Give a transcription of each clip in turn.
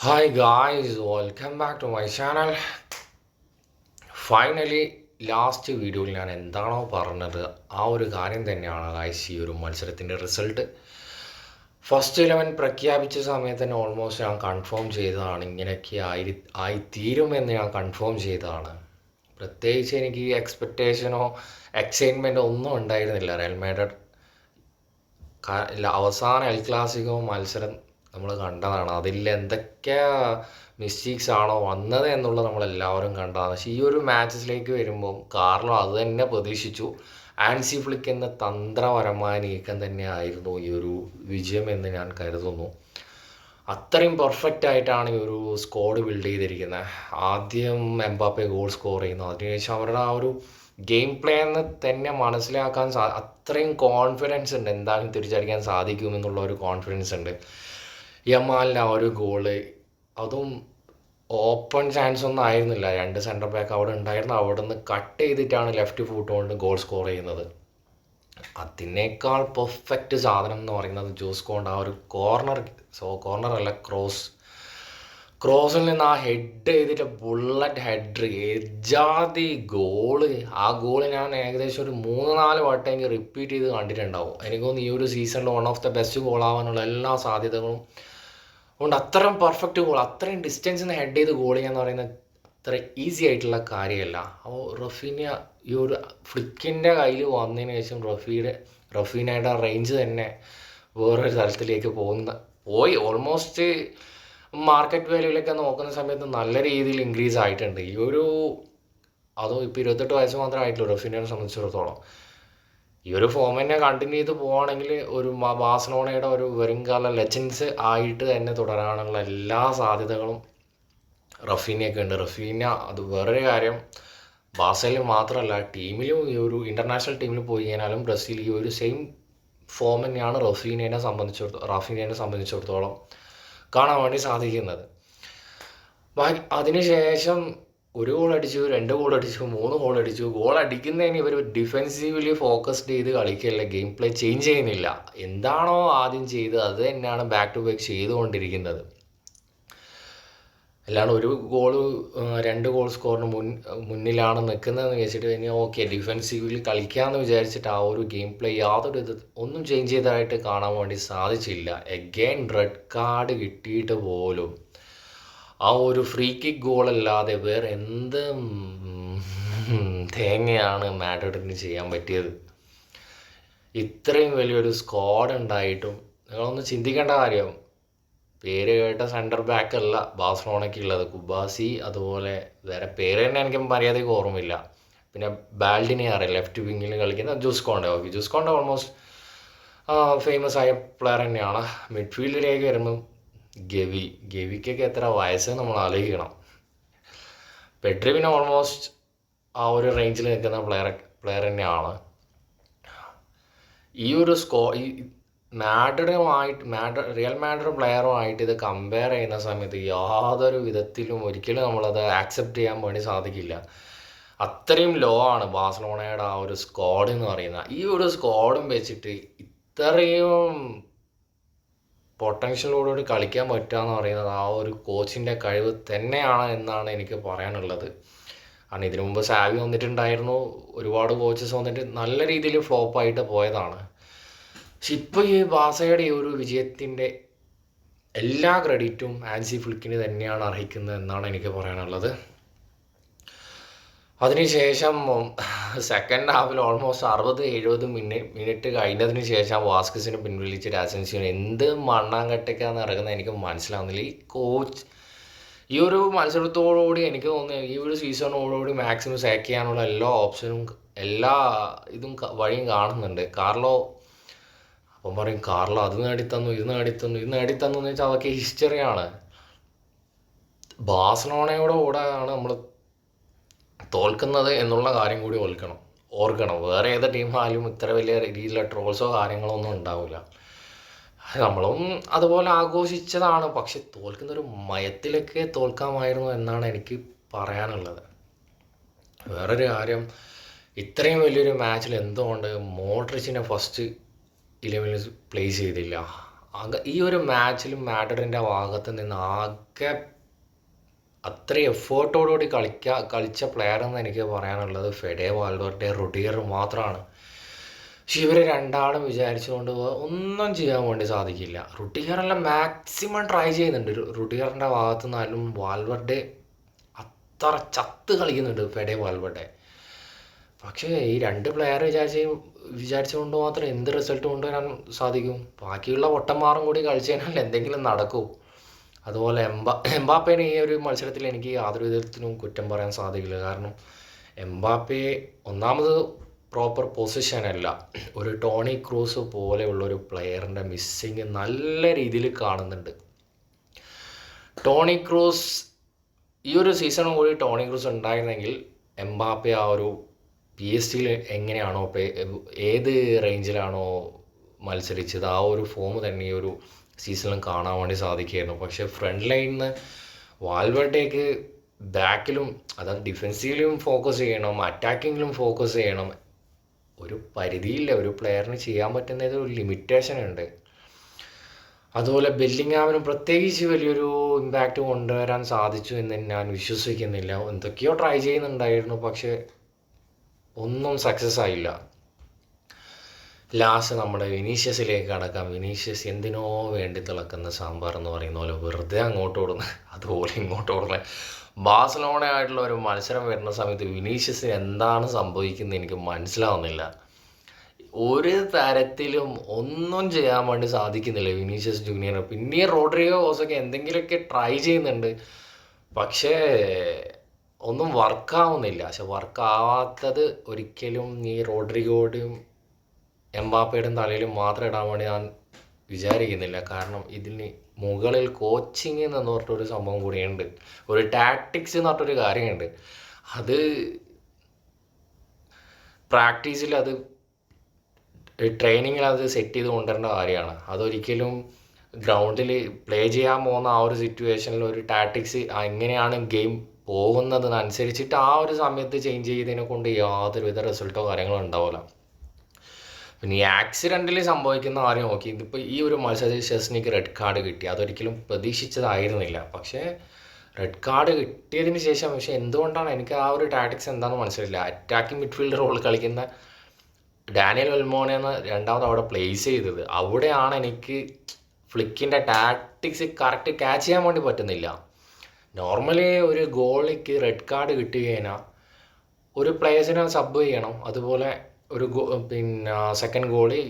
Hi guys, welcome back to my channel. Finally last വീഡിയോയിൽ ഞാൻ എന്താണോ പറഞ്ഞത് ആ ഒരു കാര്യം തന്നെയാണ് ഗൈസ് ഈ ഒരു മത്സരത്തിൻ്റെ റിസൾട്ട്. ഫസ്റ്റ് 11 പ്രഖ്യാപിച്ച സമയത്ത് തന്നെ ഓൾമോസ്റ്റ് ഞാൻ കൺഫേം ചെയ്തതാണ് ഇങ്ങനെയൊക്കെ ആയിത്തീരുമെന്ന് ഞാൻ കൺഫേം ചെയ്തതാണ്. പ്രത്യേകിച്ച് എനിക്ക് ഈ എക്സ്പെക്റ്റേഷനോ എക്സൈറ്റ്മെൻറ്റോ ഒന്നും ഉണ്ടായിരുന്നില്ല. റയൽ മാഡ്രിഡ് അവസാന എൽ ക്ലാസിക്കോ മത്സരം നമ്മൾ കണ്ടതാണ്. അതിൽ എന്തൊക്കെ മിസ്റ്റേക്സ് ആണോ വന്നത് എന്നുള്ളത് നമ്മളെല്ലാവരും കണ്ടതാണ്. പക്ഷേ ഈ ഒരു മാച്ചസിലേക്ക് വരുമ്പം കാർലോ അത് തന്നെ പ്രതീക്ഷിച്ചു. ആൻസി ഫ്ലിക്ക് എന്ന തന്ത്രപരമായ നീക്കം തന്നെയായിരുന്നു ഈ ഒരു വിജയം എന്ന് ഞാൻ കരുതുന്നു. അത്രയും പെർഫെക്റ്റ് ആയിട്ടാണ് ഈ ഒരു സ്ക്വാഡ് ബിൽഡ് ചെയ്തിരിക്കുന്നത്. ആദ്യം എംബാപ്പെ ഗോൾ സ്കോർ ചെയ്യുന്നു, അതിനുശേഷം അവരുടെ ആ ഒരു ഗെയിം പ്ലേ എന്ന് തന്നെ മനസ്സിലാക്കാൻ അത്രയും കോൺഫിഡൻസ് ഉണ്ട്, എന്തായാലും തിരിച്ചടിക്കാൻ സാധിക്കുമെന്നുള്ള ഒരു കോൺഫിഡൻസ് ഉണ്ട്. യമാലിൻ്റെ ആ ഒരു ഗോള്, അതും ഓപ്പൺ ചാൻസ് ഒന്നും ആയിരുന്നില്ല. രണ്ട് സെൻറ്റർ ബാക്ക് അവിടെ ഉണ്ടായിരുന്നു, അവിടെ നിന്ന് കട്ട് ചെയ്തിട്ടാണ് ലെഫ്റ്റ് ഫുട്ട് കൊണ്ട് ഗോൾ സ്കോർ ചെയ്യുന്നത്. അതിനേക്കാൾ പെർഫെക്റ്റ് സാധനം എന്ന് പറയുന്നത് ജോസ്കോണ്ട് ആ ഒരു കോർണറല്ല ക്രോസിൽ നിന്ന് ആ ഹെഡ് ചെയ്തിട്ട് ബുള്ളറ്റ് ഹെഡ് എജാതി ഗോള്. ആ ഗോള് ഞാൻ ഏകദേശം ഒരു 3-4 വട്ടം എനിക്ക് റിപ്പീറ്റ് ചെയ്ത് കണ്ടിട്ടുണ്ടാവും. എനിക്ക് തോന്നുന്നു ഈ ഒരു സീസണിൽ വൺ ഓഫ് ദ ബെസ്റ്റ് ഗോളാവാനുള്ള എല്ലാ സാധ്യതകളും ഉണ്ട്. അത്രയും പെർഫെക്റ്റ് ഗോൾ, അത്രയും ഡിസ്റ്റൻസിൽ നിന്ന് ഹെഡ് ചെയ്ത് ഗോൾ ചെയ്യാന്ന് പറയുന്നത് അത്ര ഈസി ആയിട്ടുള്ള കാര്യമല്ല. അപ്പോൾ റഫീന ഈ ഒരു ഫ്ലിക്കിൻ്റെ കയ്യിൽ വന്നതിന് ശേഷം റഫീനയുടെ റേഞ്ച് തന്നെ വേറൊരു തലത്തിലേക്ക് പോയി. ഓൾമോസ്റ്റ് മാർക്കറ്റ് വാല്യൂവിലൊക്കെ നോക്കുന്ന സമയത്ത് നല്ല രീതിയിൽ ഇൻക്രീസ് ആയിട്ടുണ്ട്. ഈ ഒരു അതും ഇപ്പോൾ 28 വയസ്സ് മാത്രമേ ആയിട്ടുള്ളൂ റഫീനയെ സംബന്ധിച്ചിടത്തോളം. ഈ ഒരു ഫോം തന്നെ കണ്ടിന്യൂ ചെയ്ത് പോവുകയാണെങ്കിൽ ഒരു ബാഴ്സലോണയുടെ ഒരു വരുംകാല ലെജൻസ് ആയിട്ട് തന്നെ തുടരാനുള്ള എല്ലാ സാധ്യതകളും റഫീനയൊക്കെ ഉണ്ട്. റഫീന അത് വേറൊരു കാര്യം, ബാഴ്സയിൽ മാത്രമല്ല ടീമിലും ഈ ഒരു ഇൻ്റർനാഷണൽ ടീമിൽ പോയി കഴിഞ്ഞാലും ബ്രസീൽ ഈ ഒരു സെയിം ഫോം തന്നെയാണ് റഫീനയെ സംബന്ധിച്ചിടത്തോളം കാണാൻ വേണ്ടി സാധിക്കുന്നത്. അതിനുശേഷം ഒരു ഗോൾ അടിച്ചു, 2 ഗോൾ അടിച്ചു, 3 ഗോൾ അടിച്ചു. ഗോൾ അടിക്കുന്നതിന് ഇവർ ഡിഫെൻസീവ്ലി ഫോക്കസ്ഡ് ചെയ്ത് കളിക്കുകയല്ല, ഗെയിം പ്ലേ ചേഞ്ച് ചെയ്യുന്നില്ല. എന്താണോ ആദ്യം ചെയ്തത് അത് തന്നെയാണ് ബാക്ക് ടു ബാക്ക് ചെയ്തുകൊണ്ടിരിക്കുന്നത്. അല്ലാണ്ട് ഒരു ഗോള് 2 ഗോൾ സ്കോറിന് മുന്നിലാണ് നിൽക്കുന്നതെന്ന് വെച്ചിട്ട് ഇനി ഓക്കെ ഡിഫെൻസീവ്ലി കളിക്കാമെന്ന് വിചാരിച്ചിട്ട് ആ ഒരു ഗെയിം പ്ലേ യാതൊരു ഒന്നും ചേഞ്ച് ചെയ്തതായിട്ട് കാണാൻ വേണ്ടി സാധിച്ചില്ല. എഗെയിൻ റെഡ് കാർഡ് കിട്ടിയിട്ട് പോലും ആ ഒരു ഫ്രീ കിക്ക് ഗോളല്ലാതെ വേറെ എന്ത് തേങ്ങയാണ് മാഡ്രിഡിന് ചെയ്യാൻ പറ്റിയത്? ഇത്രയും വലിയൊരു സ്ക്വാഡ് ഉണ്ടായിട്ടും നിങ്ങളൊന്ന് ചിന്തിക്കേണ്ട കാര്യം, പേര് കേട്ട സെൻറ്റർ ബാക്ക് അല്ല ബാഴ്സലോണയ്ക്കുള്ളത്. കുബാസി, അതുപോലെ വേറെ പേര് തന്നെ എനിക്ക് മര്യാദയ്ക്ക് ഓർമ്മയില്ല. പിന്നെ ബാൽഡിനെ അറിയാം, ലെഫ്റ്റ് വിങ്ങിൽ കളിക്കുന്ന ജൂസ്കോണ്ട ഓൾമോസ്റ്റ് ഫേമസ് ആയ പ്ലെയർ തന്നെയാണ്. മിഡ്ഫീൽഡിലേക്ക് വരുമ്പം ഗവിക്കൊക്കെ എത്ര വയസ്സ് നമ്മൾ ആലോചിക്കണം. പെഡ്രി പിന്നെ ഓൾമോസ്റ്റ് ആ ഒരു റേഞ്ചിൽ നിൽക്കുന്ന പ്ലെയർ തന്നെയാണ്. ഈ ഒരു റിയൽ മാഡ്രിഡ് പ്ലെയറുമായിട്ട് ഇത് കമ്പയർ ചെയ്യുന്ന സമയത്ത് യാതൊരു വിധത്തിലും ഒരിക്കലും നമ്മളത് ആക്സെപ്റ്റ് ചെയ്യാൻ വേണ്ടി സാധിക്കില്ല. അത്രയും ലോ ആണ് ബാഴ്സലോണയുടെ ആ ഒരു സ്ക്വാഡ് എന്ന് പറയുന്നത്. ഈ ഒരു സ്ക്വാഡും വെച്ചിട്ട് ഇത്രയും പൊട്ടൻഷ്യലോടുകൂടി കളിക്കാൻ പറ്റുക എന്ന് പറയുന്നത് ആ ഒരു കോച്ചിൻ്റെ കഴിവ് തന്നെയാണ് എന്നാണ് എനിക്ക് പറയാനുള്ളത്. കാരണം ഇതിനു മുമ്പ് സാവി വന്നിട്ടുണ്ടായിരുന്നു, ഒരുപാട് കോച്ചസ് വന്നിട്ട് നല്ല രീതിയിൽ ഫ്ലോപ്പായിട്ട് പോയതാണ്. പക്ഷെ ഇപ്പോൾ ഈ ബാഴ്സയുടെ ഈ ഒരു വിജയത്തിൻ്റെ എല്ലാ ക്രെഡിറ്റും ആൻസി ഫ്ലിക്കിന് തന്നെയാണ് അർഹിക്കുന്നത് എന്നാണ് എനിക്ക് പറയാനുള്ളത്. അതിനുശേഷം സെക്കൻഡ് ഹാഫിൽ ഓൾമോസ്റ്റ് 60-70 മിനിറ്റ് കഴിഞ്ഞതിന് ശേഷം വാസ്കസിനെ പിൻവലിച്ചിട്ട് അസെൻസിയോന് എന്ത് മണ്ണാങ്കട്ടയ്ക്കാന്ന് ഇറങ്ങുന്നത് എനിക്ക് മനസ്സിലാവുന്നില്ല. ഈ കോച്ച് ഈ ഒരു മത്സരത്തോടുകൂടി എനിക്ക് തോന്നുന്നു ഈ ഒരു സീസണോടുകൂടി മാക്സിമം സാക്ക് ചെയ്യാനുള്ള എല്ലാ ഓപ്ഷനും ഇതും വഴിയും കാണുന്നുണ്ട്. അപ്പം പറയും കാർലോ അത് നേടിത്തന്നു ഇത് നേടിത്തന്നു എന്ന് വെച്ചാൽ അതൊക്കെ ഹിസ്റ്ററിയാണ്. ബാഴ്സലോണയുടെ കൂടെയാണ് നമ്മൾ തോൽക്കുന്നത് എന്നുള്ള കാര്യം കൂടി ഓർക്കണം. വേറെ ഏത് ടീമായാലും ഇത്ര വലിയ രീതിയിലുള്ള ട്രോൾസോ കാര്യങ്ങളോ ഒന്നും ഉണ്ടാവില്ല. നമ്മളും അതുപോലെ ആഘോഷിച്ചതാണ്. പക്ഷെ തോൽക്കുന്നൊരു മയത്തിലൊക്കെ തോൽക്കാമായിരുന്നു എന്നാണ് എനിക്ക് പറയാനുള്ളത്. വേറൊരു കാര്യം, ഇത്രയും വലിയൊരു മാച്ചിൽ എന്തുകൊണ്ട് മോഡ്രിച്ചിനെ ഫസ്റ്റ് 11 പ്ലേസ് ചെയ്തില്ല? ഈ ഒരു മാച്ചിലും മാഡ്രിഡിൻ്റെ ഭാഗത്ത് നിന്ന് ആകെ അത്രയും എഫേർട്ടോടുകൂടി കളിച്ച പ്ലെയർ എന്ന് എനിക്ക് പറയാനുള്ളത് ഫെഡെ വാൽവെർഡെ റുഡിഗർ മാത്രമാണ്. പക്ഷെ ഇവർ രണ്ടാളും വിചാരിച്ചുകൊണ്ട് ഒന്നും ചെയ്യാൻ വേണ്ടി സാധിക്കില്ല. റുഡിഗറെല്ലാം മാക്സിമം ട്രൈ ചെയ്യുന്നുണ്ട്. റുഡിഗറിൻ്റെ ഭാഗത്തു നിന്നാലും വാൽവെർഡെ അത്ര ചത്ത് കളിക്കുന്നുണ്ട് ഫെഡെ വാൽവെർഡെ. പക്ഷേ ഈ രണ്ട് പ്ലെയർ വിചാരിച്ചുകൊണ്ട് മാത്രം എന്ത് റിസൾട്ട് കൊണ്ടുവരാൻ സാധിക്കും? ബാക്കിയുള്ള പൊട്ടന്മാരും കൂടി കളിച്ചു കഴിഞ്ഞാൽ എന്തെങ്കിലും നടക്കൂ. അതുപോലെ എംബാപ്പേനെ ഈ ഒരു മത്സരത്തിൽ എനിക്ക് യാതൊരു വിധത്തിലും കുറ്റം പറയാൻ സാധിക്കില്ല. കാരണം എംബാപ്പെ ഒന്നാമത് പ്രോപ്പർ പൊസിഷനല്ല. ഒരു ടോണി ക്രൂസ് പോലെയുള്ളൊരു പ്ലെയറിൻ്റെ മിസ്സിങ് നല്ല രീതിയിൽ കാണുന്നുണ്ട്. ടോണി ക്രൂസ് ഈ ഒരു സീസണും കൂടി ടോണി ക്രൂസ് ഉണ്ടായിരുന്നെങ്കിൽ എംബാപ്പെ ആ ഒരു PSG എങ്ങനെയാണോ ഏത് റേഞ്ചിലാണോ മത്സരിച്ചത് ആ ഒരു ഫോം തന്നെ ഈ ഒരു സീസണിലും കാണാൻ വേണ്ടി സാധിക്കുമായിരുന്നു. പക്ഷേ ഫ്രണ്ട് ലൈനിൽ നിന്ന് വാൽവെർഡേക്ക് ബാക്കിലും അതായത് ഡിഫെൻസീവിലും ഫോക്കസ് ചെയ്യണം, അറ്റാക്കിങ്ങിലും ഫോക്കസ് ചെയ്യണം. ഒരു പരിധിയില്ല, ഒരു പ്ലെയറിന് ചെയ്യാൻ പറ്റുന്നത് ഒരു ലിമിറ്റേഷൻ ഉണ്ട്. അതുപോലെ ബെല്ലിംഗ്ഹാമിനും പ്രത്യേകിച്ച് വലിയൊരു ഇമ്പാക്റ്റ് കൊണ്ടുവരാൻ സാധിച്ചു എന്ന് ഞാൻ വിശ്വസിക്കുന്നില്ല. എന്തൊക്കെയോ ട്രൈ ചെയ്യുന്നുണ്ടായിരുന്നു, പക്ഷേ ഒന്നും സക്സസ് ആയില്ല. ലാസ്റ്റ് നമ്മുടെ വിനീഷ്യസിലേക്ക് കടക്കാം. വിനീഷ്യസ് എന്തിനോ വേണ്ടി തിളക്കുന്ന സാമ്പാർ എന്ന് പറയുന്ന പോലെ വെറുതെ അങ്ങോട്ട് ഓടുന്നു, അതുപോലെ ഇങ്ങോട്ട് ഓടുന്നത്. ബാഴ്സലോണ ആയിട്ടുള്ള ഒരു മത്സരം വരുന്ന സമയത്ത് വിനീഷ്യസിന് എന്താണ് സംഭവിക്കുന്നത് എനിക്ക് മനസ്സിലാവുന്നില്ല. ഒരു തരത്തിലും ഒന്നും ചെയ്യാൻ വേണ്ടി സാധിക്കുന്നില്ല വിനീഷ്യസ് ജൂനിയർ. പിന്നെ റോഡ്രിഗോ കോസൊക്കെ എന്തെങ്കിലുമൊക്കെ ട്രൈ ചെയ്യുന്നുണ്ട്, പക്ഷേ ഒന്നും വർക്കാവുന്നില്ല. പക്ഷെ വർക്കാവാത്തത് ഒരിക്കലും ഈ റോഡ്രിഗോയുടെയും എംബാപ്പയുടെയും തലയിൽ മാത്രം ഇടാൻ വേണ്ടി ഞാൻ വിചാരിക്കുന്നില്ല. കാരണം ഇതിന് മുകളിൽ കോച്ചിങ് എന്ന് പറഞ്ഞിട്ടൊരു സംഭവം കൂടിയുണ്ട്, ഒരു ടാക്ടിക്സ് എന്ന് പറഞ്ഞിട്ടൊരു കാര്യമുണ്ട്. അത് പ്രാക്ടീസിൽ അത് ട്രെയിനിങ്ങിൽ അത് സെറ്റ് ചെയ്ത് കൊണ്ടുവരേണ്ട കാര്യമാണ്. അതൊരിക്കലും ഗ്രൗണ്ടിൽ പ്ലേ ചെയ്യാൻ പോകുന്ന ആ ഒരു സിറ്റുവേഷനിൽ ഒരു ടാക്ടിക്സ് എങ്ങനെയാണ് ഗെയിം പോകുന്നതിനനുസരിച്ചിട്ട് ആ ഒരു സമയത്ത് ചേഞ്ച് ചെയ്തതിനെ കൊണ്ട് യാതൊരുവിധ റിസൾട്ടോ കാര്യങ്ങളോ ഉണ്ടാവില്ല. പിന്നെ ഈ ആക്സിഡൻ്റിൽ സംഭവിക്കുന്ന കാര്യം നോക്കി, ഇതിപ്പോൾ ഈ ഒരു മത്സരത്തിൽ ഷെസ്നിക്ക് റെഡ് കാർഡ് കിട്ടി, അതൊരിക്കലും പ്രതീക്ഷിച്ചതായിരുന്നില്ല. പക്ഷേ റെഡ് കാർഡ് കിട്ടിയതിന് ശേഷം പക്ഷേ എന്തുകൊണ്ടാണ് എനിക്ക് ആ ഒരു ടാക്ടിക്സ് എന്താണെന്ന് മനസ്സിലായില്ല. അറ്റാക്കിംഗ് മിഡ്ഫീൽഡ് റോൾ കളിക്കുന്ന ഡാനിയൽ ഒൽമോനെന്ന് രണ്ടാമത് അവിടെ പ്ലേസ് ചെയ്തത്, അവിടെയാണ് എനിക്ക് ഫ്ലിക്കിൻ്റെ ടാക്ടിക്സ് കറക്റ്റ് ക്യാച്ച് ചെയ്യാൻ വേണ്ടി പറ്റുന്നില്ല. നോർമലി ഒരു ഗോളിക്ക് റെഡ് കാർഡ് കിട്ടുകഴിഞ്ഞാൽ ഒരു പ്ലേയേഴ്സിനെ സബ് ചെയ്യണം, അതുപോലെ ഒരു പിന്നെ സെക്കൻഡ് ഗോളി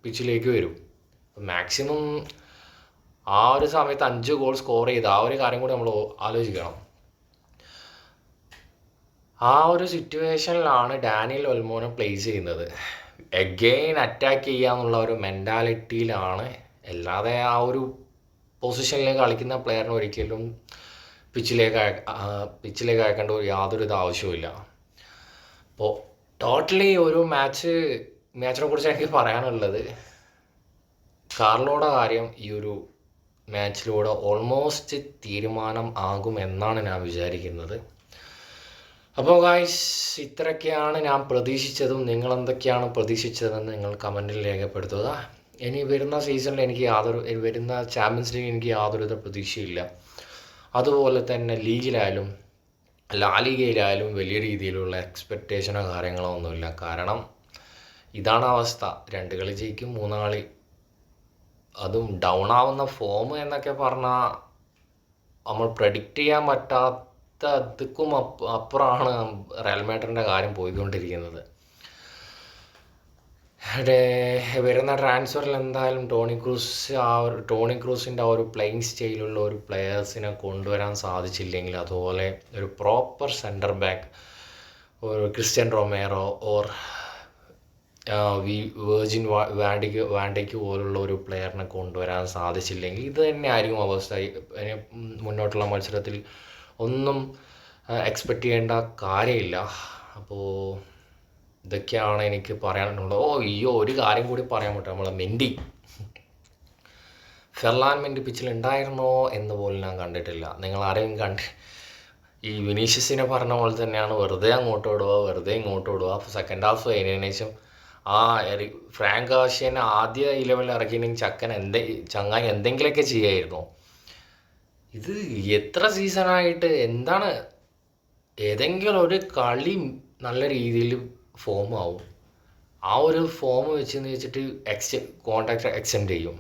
പിച്ചിലേക്ക് വരും. മാക്സിമം ആ ഒരു സമയത്ത് 5 ഗോൾ സ്കോർ ചെയ്ത് ആ ഒരു കാര്യം കൂടി നമ്മൾ ആലോചിക്കണം. ആ ഒരു സിറ്റുവേഷനിലാണ് ഡാനിയൽ ഒൽമോനെ പ്ലേസ് ചെയ്യുന്നത്. എഗെയിൻ അറ്റാക്ക് ചെയ്യുക എന്നുള്ള ഒരു മെൻറ്റാലിറ്റിയിലാണ്. അല്ലാതെ ആ ഒരു പൊസിഷനിലേക്ക് കളിക്കുന്ന പ്ലെയറിന് ഒരിക്കലും പിച്ചിലേക്ക് അയക്കേണ്ട യാതൊരു ആവശ്യവുമില്ല. അപ്പോൾ ടോട്ടലി ഒരു മാച്ചിനെ കുറിച്ച് എനിക്ക് പറയാനുള്ളത്, കാർലോയുടെ കാര്യം ഈ ഒരു മാച്ചിലൂടെ ഓൾമോസ്റ്റ് തീരുമാനം ആകുമെന്നാണ് ഞാൻ വിചാരിക്കുന്നത്. അപ്പോൾ ഗായ്സ്, ഇത്രയൊക്കെയാണ് ഞാൻ പ്രതീക്ഷിച്ചതും. നിങ്ങളെന്തൊക്കെയാണ് പ്രതീക്ഷിച്ചതെന്ന് നിങ്ങൾ കമൻറ്റിൽ രേഖപ്പെടുത്തുക. ഇനി വരുന്ന സീസണിൽ വരുന്ന ചാമ്പ്യൻസ് ലീഗ് എനിക്ക് യാതൊരുവിധ പ്രതീക്ഷയില്ല. അതുപോലെ തന്നെ ലീഗിലായാലും ലാലിഗയിലായാലും വലിയ രീതിയിലുള്ള എക്സ്പെക്റ്റേഷനോ കാര്യങ്ങളോ ഒന്നുമില്ല. കാരണം ഇതാണ് അവസ്ഥ, 2 കളി ജയിക്കും, 3 കളി അതും ഡൗൺ ആവുന്ന ഫോം എന്നൊക്കെ പറഞ്ഞാൽ നമ്മൾ പ്രഡിക്റ്റ് ചെയ്യാൻ പറ്റാത്ത അതുക്കും അപ്പുറമാണ് റയൽ മാഡ്രിഡിൻ്റെ കാര്യം പോയിക്കൊണ്ടിരിക്കുന്നത്. വരുന്ന ട്രാൻസ്ഫറിൽ എന്തായാലും ടോണി ക്രൂസിൻ്റെ ആ ഒരു പ്ലേയിങ് സ്റ്റൈലുള്ള ഒരു പ്ലെയേഴ്സിനെ കൊണ്ടുവരാൻ സാധിച്ചില്ലെങ്കിൽ, അതുപോലെ ഒരു പ്രോപ്പർ സെൻറ്റർ ബാക്ക്, ഒരു ക്രിസ്ത്യൻ റൊമേറോ ഓർ വേർജിൻ വാൻഡയ്ക്ക് പോലുള്ള ഒരു പ്ലെയറിനെ കൊണ്ടുവരാൻ സാധിച്ചില്ലെങ്കിൽ ഇത് തന്നെ ആയിരിക്കും അവസ്ഥ. മുന്നോട്ടുള്ള മത്സരത്തിൽ ഒന്നും എക്സ്പെക്റ്റ് ചെയ്യേണ്ട കാര്യമില്ല. അപ്പോൾ ഇതൊക്കെയാണ് എനിക്ക് പറയാനുള്ളത്. ഒരു കാര്യം കൂടി പറയാൻ പറ്റും, നമ്മളെ ഫെർലാൻ മെൻഡി പിച്ചിൽ ഉണ്ടായിരുന്നോ എന്ന് പോലും ഞാൻ കണ്ടിട്ടില്ല. നിങ്ങൾ ആരെയും ഈ വിനീഷ്യസിനെ പറഞ്ഞ പോലെ തന്നെയാണ്, വെറുതെ അങ്ങോട്ട് ഓടുക, വെറുതെ ഇങ്ങോട്ട് ഓടുക. സെക്കൻഡ് ഹാഫ് കഴിഞ്ഞതിന് ശേഷം ആ ഫ്രാങ്ക് കാർഷ്യനെ ആദ്യ 11 ഇറക്കിയിട്ടുണ്ടെങ്കിൽ ചങ്ങായി എന്തെങ്കിലുമൊക്കെ ചെയ്യായിരുന്നു. ഇത് എത്ര സീസണായിട്ട് എന്താണ്? ഏതെങ്കിലും ഒരു കളി നല്ല രീതിയിൽ ഫോം ആവും. ആ ഒരു ഫോം വെച്ചിട്ട് കോൺട്രാക്ട് എക്സ്റ്റെൻഡ് ചെയ്യും.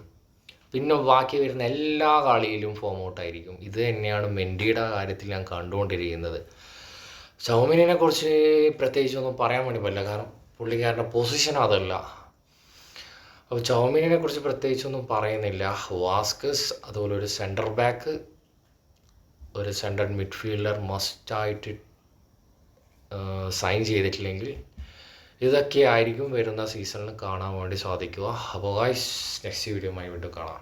പിന്നെ ബാക്കി വരുന്ന എല്ലാ കളിയിലും ഫോം ഔട്ടായിരിക്കും. ഇത് തന്നെയാണ് മെൻഡിയുടെ കാര്യത്തിൽ ഞാൻ കണ്ടുകൊണ്ടിരിക്കുന്നത്. ചൗമിനെ കുറിച്ച് പ്രത്യേകിച്ചൊന്നും പറയാൻ വേണ്ടി പറ്റില്ല, കാരണം പുള്ളിക്കാരൻ്റെ പൊസിഷൻ അതല്ല. അപ്പോൾ ചൗമിനെ കുറിച്ച് പ്രത്യേകിച്ചൊന്നും പറയുന്നില്ല. വാസ്കസ്, അതുപോലെ ഒരു സെൻറ്റർ ബാക്ക്, ഒരു സെൻട്രൽ മിഡ്ഫീൽഡർ മസ്റ്റായിട്ട് സൈൻ ചെയ്തിട്ടില്ലെങ്കിൽ ഇതൊക്കെ ആയിരിക്കും വരുന്ന സീസണിൽ കാണാൻ വേണ്ടി സാധിക്കുക. അപ്പോൾ ഗൈസ്, നെക്സ്റ്റ് വീഡിയോയുമായി വീണ്ടും കാണാം.